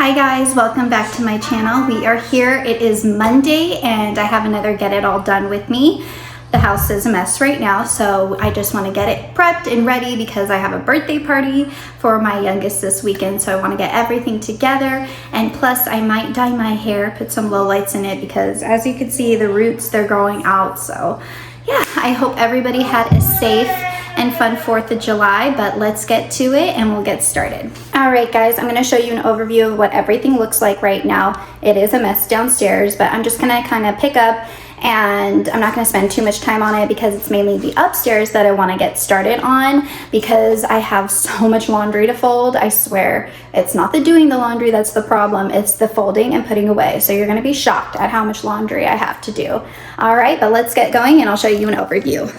Hi guys, welcome back to my channel. We are here. It is Monday and I have another get it all done with me. The house is a mess right now, so I just want to get it prepped and ready because I have a birthday party for my youngest this weekend, so I want to get everything together. And plus I might dye my hair, put some low lights in it because as you can see the roots, they're growing out. So yeah, I hope everybody had a safe and fun 4th of July, but let's get to it and we'll get started. All right guys, I'm gonna show you an overview of what everything looks like right now. It is a mess downstairs, but I'm just gonna kind of pick up, and I'm not gonna spend too much time on it because it's mainly the upstairs that I wanna get started on because I have so much laundry to fold. I swear, it's not the doing the laundry that's the problem, it's the folding and putting away. So you're gonna be shocked at how much laundry I have to do. All right, but let's get going and I'll show you an overview.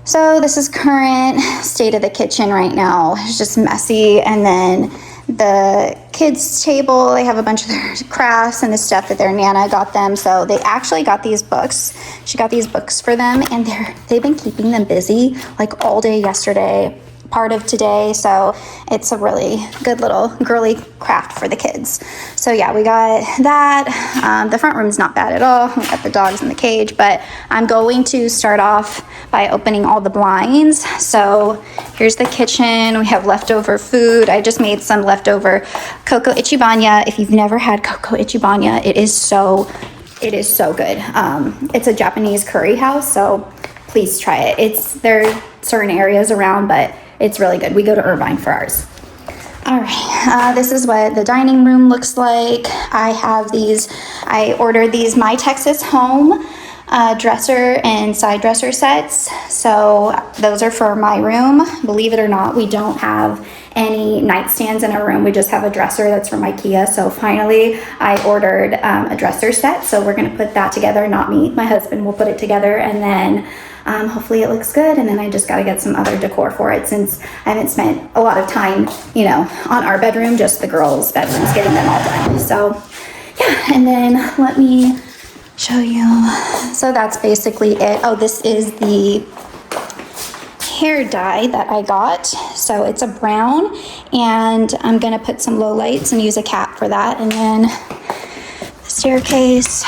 So this is current state of the kitchen right now. It's just messy. And then the kids' table, they have a bunch of their crafts and the stuff that their Nana got them. So they actually got these books. She got these books for them and they've been keeping them busy like all day yesterday, part of today. So it's a really good little girly craft for the kids. So yeah, we got that. The front room's not bad at all. We got the dogs in the cage, but I'm going to start off by opening all the blinds. So here's the kitchen. We have leftover food. I just made some leftover cocoa ichibanya. If you've never had cocoa ichibanya, it is so good. It's a Japanese curry house, so please try it. There are certain areas around, but it's really good. We go to Irvine for ours. All right, this is what the dining room looks like. I ordered these My Texas Home dresser and side dresser sets. So those are for my room. Believe it or not, we don't have any nightstands in our room. We just have a dresser that's from IKEA. So finally I ordered a dresser set. So we're gonna put that together, not me, my husband will put it together, and then hopefully it looks good. And then I just gotta get some other decor for it since I haven't spent a lot of time, on our bedroom, just the girls' bedrooms, getting them all done. So yeah, and then let me show you. So that's basically it. Oh, this is the hair dye that I got. So it's a brown, and I'm gonna put some low lights and use a cap for that. And then the staircase.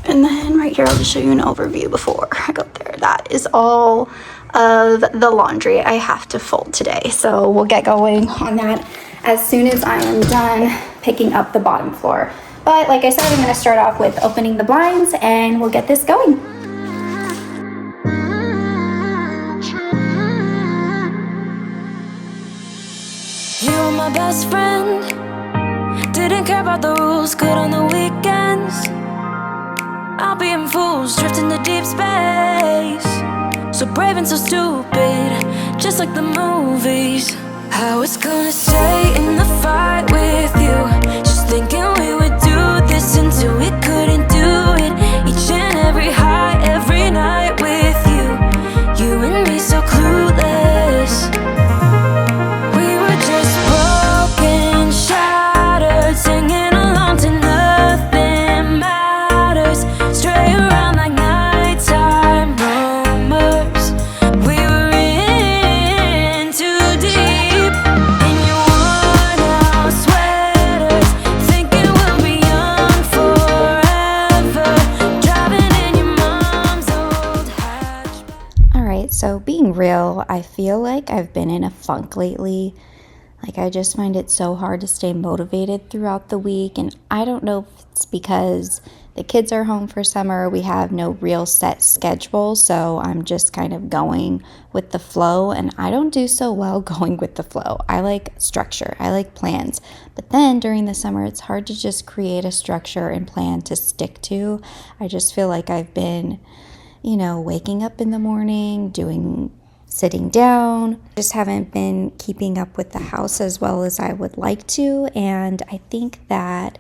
And then right here, I'll just show you an overview before I go there. That is all of the laundry I have to fold today. So we'll get going on that as soon as I am done picking up the bottom floor. But like I said, I'm gonna start off with opening the blinds and we'll get this going. You were my best friend, didn't care about the rules, good on the weekends. I'll be in fools, drifting to deep space. So brave and so stupid, just like the movies. I was gonna stay in the fight with you, just thinking we would do this until we couldn't do it. Each and every high, every night with you, you and me so clueless. We were just broken, shattered, singing along to nothing matters. Stray around like nighttime rumors. We were in too deep. In your worn out sweaters, thinking we'll be young forever. Driving in your mom's old hatchback. Alright, so being real, I feel like I've been in a funk lately. Like I just find it so hard to stay motivated throughout the week, and I don't know if it's because the kids are home for summer, we have no real set schedule, so I'm just kind of going with the flow, and I don't do so well going with the flow. I like structure, I like plans, but then during the summer it's hard to just create a structure and plan to stick to. I just feel like I've been, waking up in the morning, sitting down, just haven't been keeping up with the house as well as I would like to, and I think that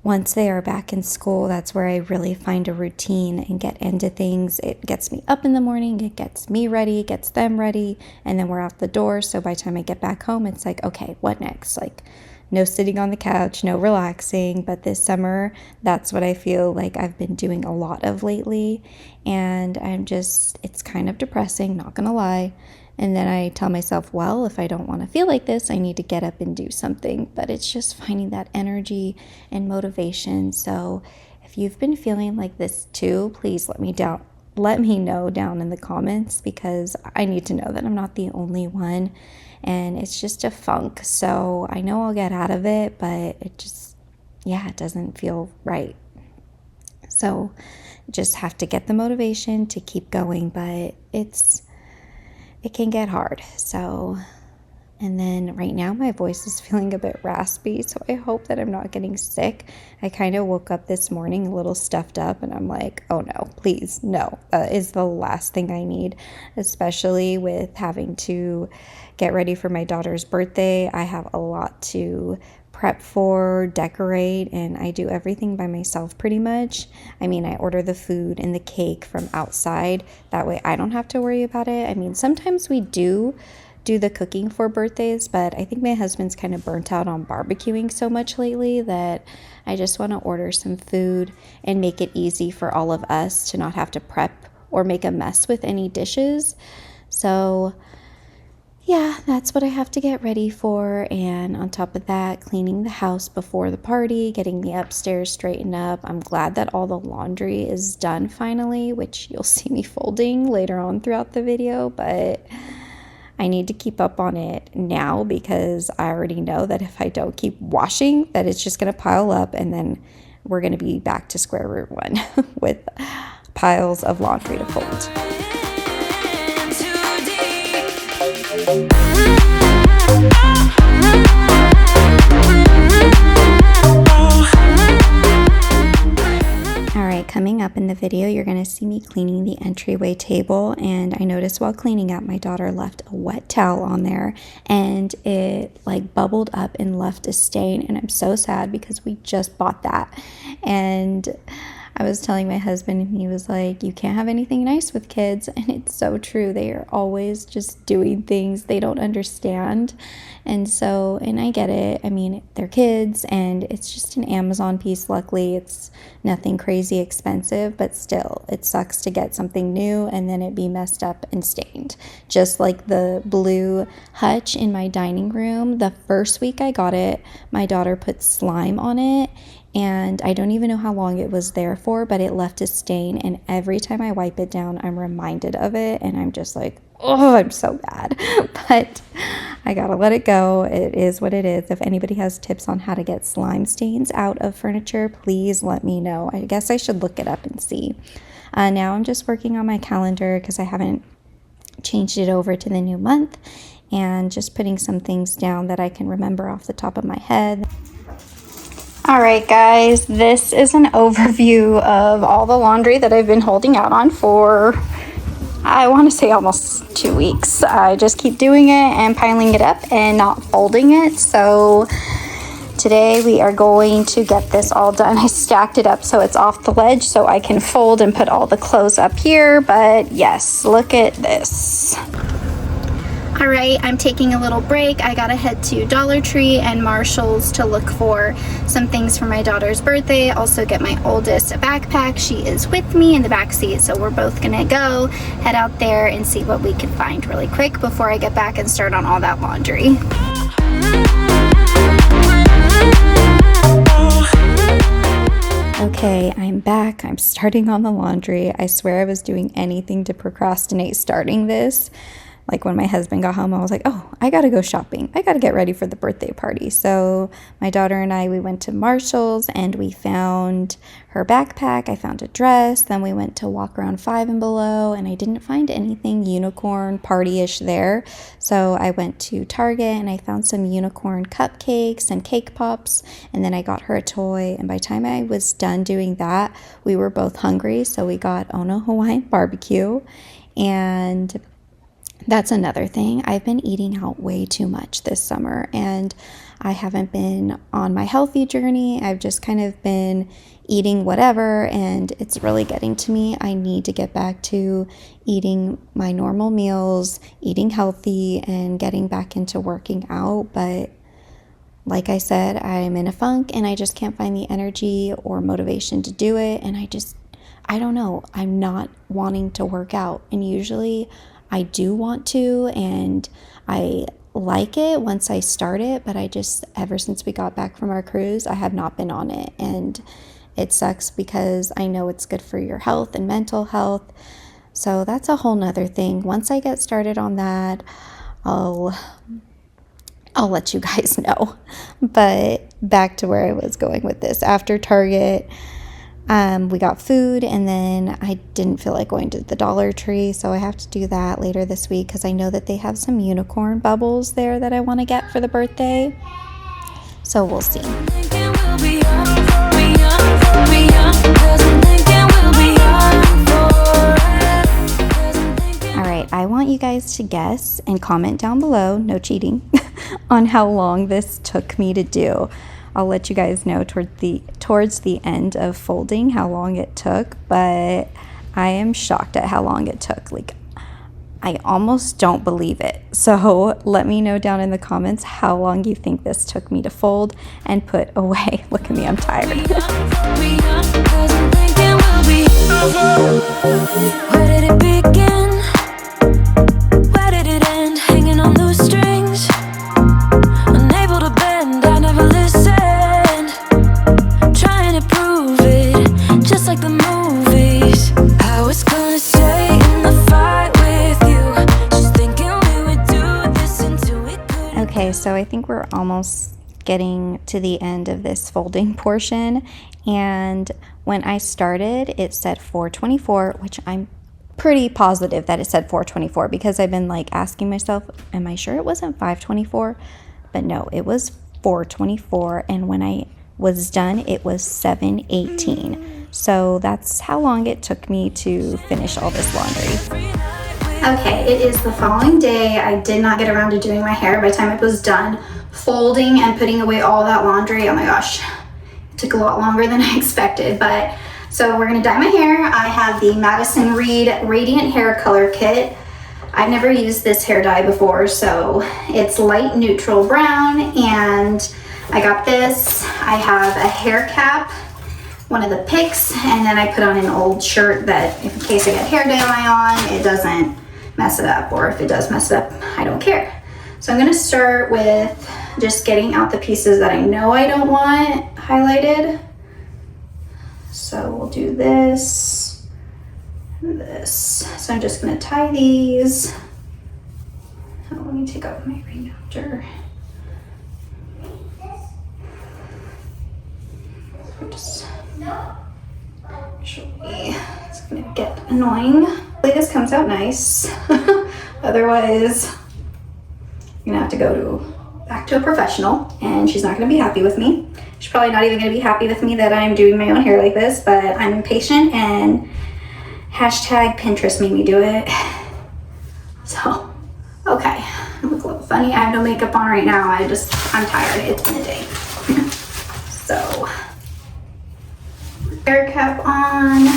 once they are back in school, that's where I really find a routine and get into things. It gets me up in the morning, it gets me ready, gets them ready, and then we're out the door. So by the time I get back home, it's like, okay, what next? Like, no sitting on the couch, no relaxing. But this summer, that's what I feel like I've been doing a lot of lately. And it's kind of depressing, not gonna lie. And then I tell myself, well, if I don't want to feel like this, I need to get up and do something. But it's just finding that energy and motivation. So if you've been feeling like this too, please let me know down in the comments, because I need to know that I'm not the only one. And it's just a funk. So I know I'll get out of it, but it just, it doesn't feel right. So just have to get the motivation to keep going, but it can get hard. So, and then right now my voice is feeling a bit raspy, so I hope that I'm not getting sick. I kind of woke up this morning a little stuffed up, and I'm like, oh no, please, no. That is the last thing I need, especially with having to get ready for my daughter's birthday. I have a lot to prep for, decorate, and I do everything by myself pretty much. I mean, I order the food and the cake from outside. That way I don't have to worry about it. I mean, sometimes we do the cooking for birthdays, but I think my husband's kind of burnt out on barbecuing so much lately that I just want to order some food and make it easy for all of us to not have to prep or make a mess with any dishes. So yeah, that's what I have to get ready for. And on top of that, cleaning the house before the party, getting the upstairs straightened up. I'm glad that all the laundry is done finally, which you'll see me folding later on throughout the video, but I need to keep up on it now, because I already know that if I don't keep washing, that it's just going to pile up, and then we're going to be back to square root one with piles of laundry to fold. Alright, coming up in the video, you're going to see me cleaning the entryway table, and I noticed while cleaning up, my daughter left a wet towel on there, and it like bubbled up and left a stain, and I'm so sad because we just bought that. And I was telling my husband, and he was like, you can't have anything nice with kids. And it's so true. They are always just doing things they don't understand. And so, and I get it. I mean, they're kids, and it's just an Amazon piece. Luckily, it's nothing crazy expensive, but still, it sucks to get something new and then it be messed up and stained. Just like the blue hutch in my dining room. The first week I got it, my daughter put slime on it, and I don't even know how long it was there for, but it left a stain, and every time I wipe it down, I'm reminded of it, and I'm just like, oh, I'm so bad. But I gotta let it go. It is what it is. If anybody has tips on how to get slime stains out of furniture, please let me know. I guess I should look it up and see. Now I'm just working on my calendar because I haven't changed it over to the new month, and just putting some things down that I can remember off the top of my head. Alright guys, this is an overview of all the laundry that I've been holding out on for, I want to say almost 2 weeks. I just keep doing it and piling it up and not folding it. So today we are going to get this all done. I stacked it up so it's off the ledge so I can fold and put all the clothes up here. But yes, look at this. All right, I'm taking a little break. I gotta head to Dollar Tree and Marshall's to look for some things for my daughter's birthday. Also get my oldest a backpack. She is with me in the back seat, so we're both gonna go head out there and see what we can find really quick before I get back and start on all that laundry. Okay, I'm back. I'm starting on the laundry. I swear I was doing anything to procrastinate starting this. Like when my husband got home, I was like, oh, I gotta go shopping. I gotta get ready for the birthday party. So my daughter and I, we went to Marshall's and we found her backpack. I found a dress. Then we went to walk around Five and Below, and I didn't find anything unicorn party-ish there. So I went to Target and I found some unicorn cupcakes and cake pops. And then I got her a toy. And by the time I was done doing that, we were both hungry. So we got Ono Hawaiian barbecue. And that's another thing. I've been eating out way too much this summer, and I haven't been on my healthy journey. I've just kind of been eating whatever, and it's really getting to me. I need to get back to eating my normal meals, eating healthy, and getting back into working out. But like I said, I'm in a funk, and I just can't find the energy or motivation to do it. And I don't know. I'm not wanting to work out, and usually I do want to, and I like it once I start it, but I just, ever since we got back from our cruise, I have not been on it, and it sucks because I know it's good for your health and mental health. So that's a whole nother thing. Once I get started on that, I'll let you guys know. But back to where I was going with this. After Target, we got food, and then I didn't feel like going to the Dollar Tree, so I have to do that later this week because I know that they have some unicorn bubbles there that I want to get for the birthday. So we'll see. Alright, I want you guys to guess and comment down below, no cheating, on how long this took me to do. I'll let you guys know towards the end of folding how long it took, but I am shocked at how long it took. Like, I almost don't believe it. So let me know down in the comments how long you think this took me to fold and put away. Look at me, I'm tired. Where did it begin? Where did it end? Hanging on loose strings, unable to bend. I never listened, trying to prove it, just like the movies. I was gonna stay in the fight with you, just thinking we would do this until we could. Okay, so I think we're almost getting to the end of this folding portion, and when I started it said 424, which I'm pretty positive that it said 424 because I've been like asking myself, am I sure it wasn't 524? But no, it was 424, and when I was done it was 718. So that's how long it took me to finish all this laundry. Okay, it is the following day. I did not get around to doing my hair. By the time it was done folding and putting away all that laundry, oh my gosh, it took a lot longer than I expected. But so we're gonna dye my hair. I have the Madison Reed Radiant Hair Color Kit. I've never used this hair dye before, so it's light neutral brown, and I got this. I have a hair cap, one of the picks, and then I put on an old shirt that if in case I get hair dye on, it doesn't mess it up, or if it does mess it up, I don't care. So I'm gonna start with just getting out the pieces that I know I don't want highlighted. So we'll do this and this. So I'm just gonna tie these. Oh, let me take off my ring after. Just actually, it's gonna get annoying. Hopefully this comes out nice. Otherwise, I'm gonna have to go back to a professional, and she's not gonna be happy with me. She's probably not even gonna be happy with me that I'm doing my own hair like this, but I'm impatient, and hashtag Pinterest made me do it. So, okay, I look a little funny. I have no makeup on right now. I'm tired. It's been a day. So, hair cap on.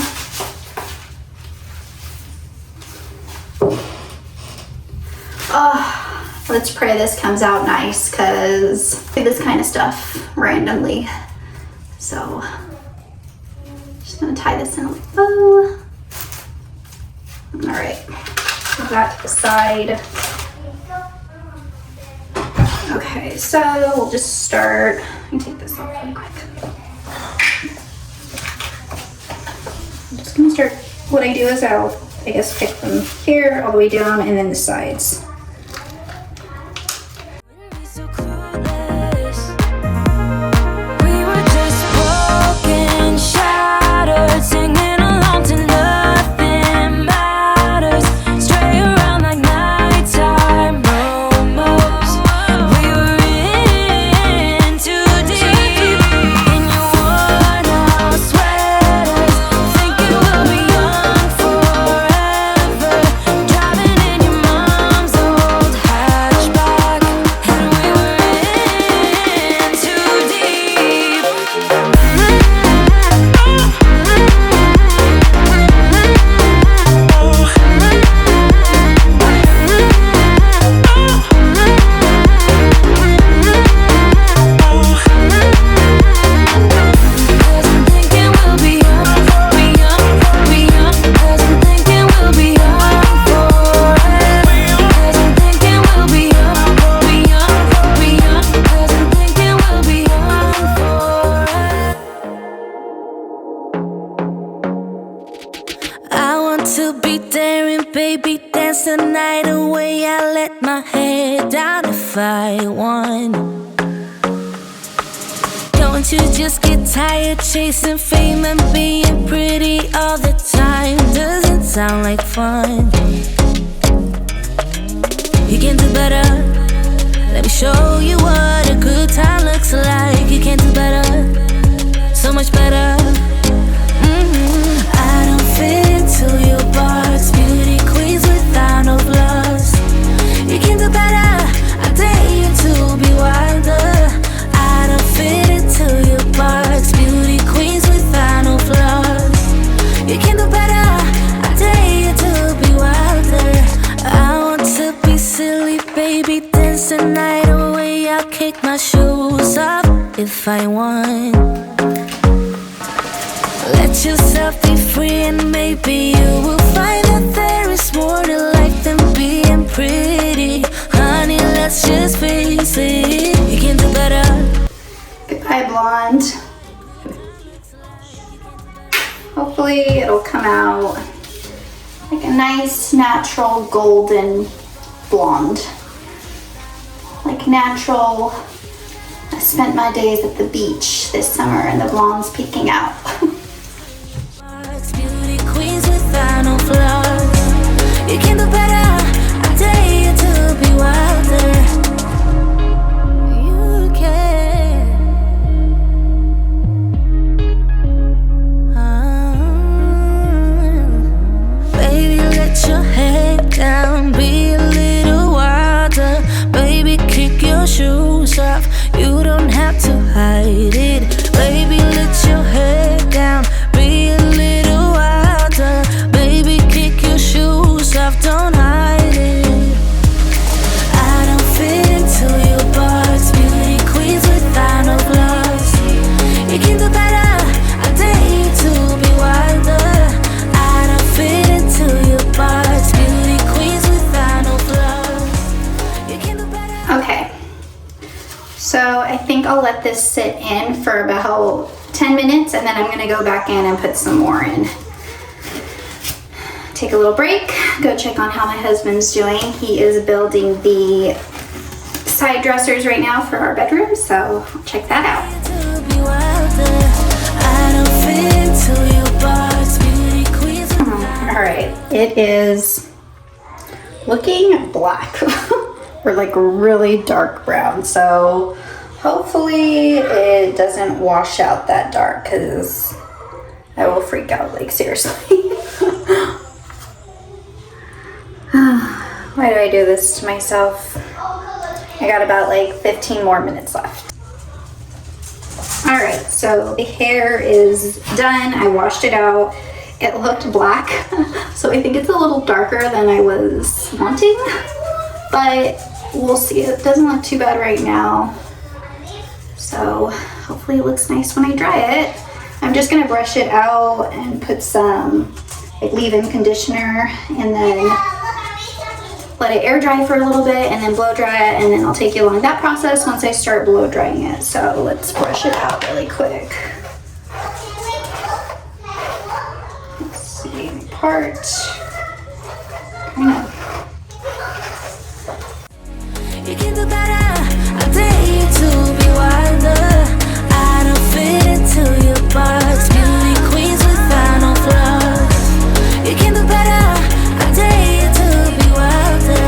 Let's pray this comes out nice, because I do this kind of stuff randomly. So, just gonna tie this in a bow. All right, put that to the side. Okay, so we'll just start. Let me take this off really quick. I'm just gonna start. What I do is I'll, I guess, pick from here all the way down and then the sides. be daring, baby, dance the night away. I let my head down if I won. Don't you just get tired chasing fame and being pretty all the time? Doesn't sound like fun. You can do better. Let me show you what a good time looks like. You can do better, so much better. I don't fit into your box. Beauty queens without no flaws. You can do better. I dare you to be wilder. I don't fit into your box. Beauty queens without no flaws. You can do better. I dare you to be wilder. I want to be silly, baby, dance the night away. I'll kick my shoes off if I want. Let yourself be free and maybe you will find that there is more to life than being pretty. Honey, let's just face it. You can do better. Goodbye, blonde. Hopefully it'll come out like a nice natural golden blonde. Like natural. I spent my days at the beach this summer and the blonde's peeking out. Beauty queens without no flaws. You can do better. I dare you to be wilder. You can. Baby, let your head down. Be a little wilder. Baby, kick your shoes off. You don't have to hide it. Baby, let your head down. Be a little wilder. Baby, kick your shoes off. Don't hide it. I don't fit into your box. Beauty queens without no flaws. You can do better. I dare you to be wilder. I don't fit into your box. Beauty queens without no flaws. You can do better. Okay. So I think I'll let this sit in for about 10 minutes and then I'm gonna go back in and put some more in. Take a little break, go check on how my husband's doing. He is building the side dressers right now for our bedroom, so check that out. All right, it is looking black or like really dark brown, so hopefully it doesn't wash out that dark because I will freak out, like seriously. Why do I do this to myself? I got about like 15 more minutes left. All right, so the hair is done. I washed it out. It looked black, so I think it's a little darker than I was wanting, but we'll see. It doesn't look too bad right now. So hopefully it looks nice when I dry it. I'm just gonna brush it out and put some like leave-in conditioner and then let it air dry for a little bit and then blow dry it, and then I'll take you along that process once I start blow drying it. So let's brush it out really quick. Let's see, part. You can do better. I dare you to be wilder. I don't fit into your box. Beauty queens without no flaws. You can do better. I dare you to be wilder.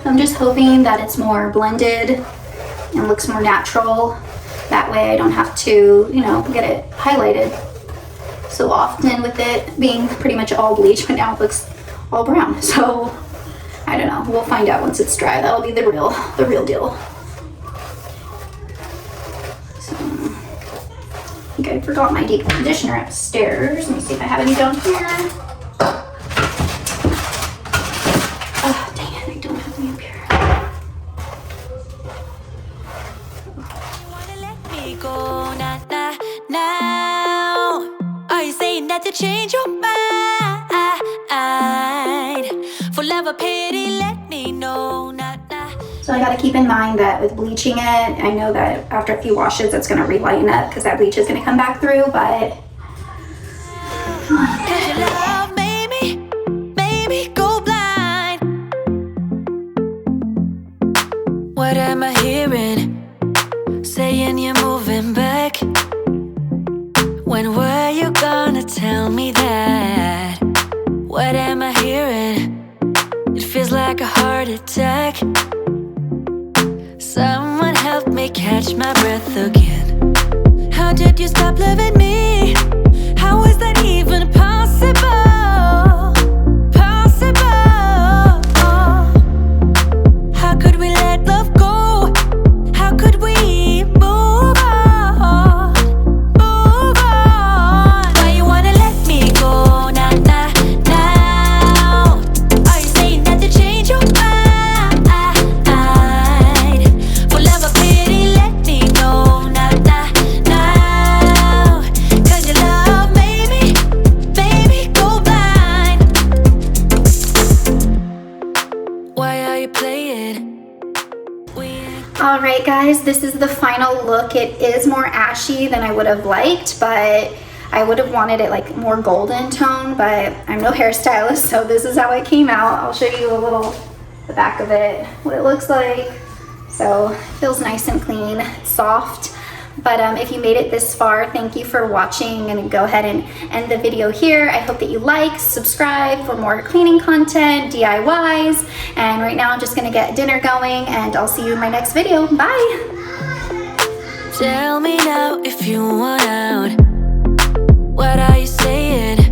I'm just hoping that it's more blended and looks more natural. That way I don't have to, you know, get it highlighted so often with it being pretty much all bleach, but now it looks all brown. So I don't know, we'll find out once it's dry. That'll be the real deal. So I think I forgot my deep conditioner upstairs. Let me see if I have any down here. Oh, dang it, I don't have any up here. You wanna let me go now? Are you saying that to change your mind? For love or pity, let me know. So I gotta keep in mind that with bleaching it, I know that after a few washes it's gonna relighten up because that bleach is gonna come back through, but Cause your love made me What am I hearing? Saying you're moving back. When were you gonna tell me that? What am I hearing? It feels like a heart attack. Someone help me catch my breath again. How did you stop loving me? How is that even possible? Possible. How could we let love go? How could we move on? Move on. Why you wanna let me go? Nah, nah, now. Are you saying that to change your mind? For love or pity, let me know. Nah, nah, now. 'Cause your love made me, baby, go blind. Why are you playing? All right, guys, this is the final look. It is more ashy than I would have liked, but I would have wanted it like more golden tone, but I'm no hairstylist, so this is how it came out. I'll show you a little, the back of it, what it looks like. So it feels nice and clean, it's soft. But if you made it this far, thank you for watching. I'm gonna go ahead and end the video here. I hope that you like, subscribe for more cleaning content, DIYs. And right now I'm just gonna get dinner going and I'll see you in my next video. Bye. Tell me now if you want out. What are you saying?